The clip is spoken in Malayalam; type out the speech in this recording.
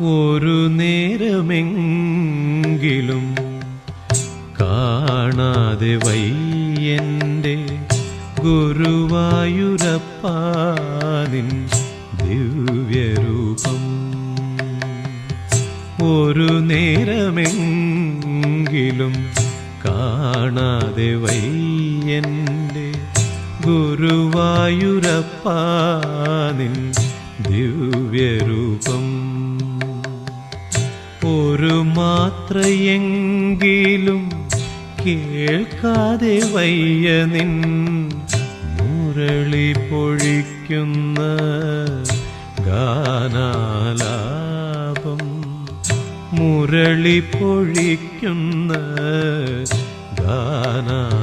ഒരു നേരമെങ്കിലും കാണാതെ വയ്യന്റെ ഗുരുവായൂരപ്പാ നിൻ ദിവ്യരൂപം. ഒരു നേരമെങ്കിലും കാണാതെ വയ്യന്റെ ഗുരുവായൂരപ്പാ നിൻ ദിവ്യരൂപം. ഒരു മാത്രയെങ്കിലും കേൾക്കാതെ വയ്യ നിൻ മുരളി പൊഴിക്കുന്ന ഗാനാലാപം. മുരളി പൊഴിക്കുന്ന ഗാനാലാപം.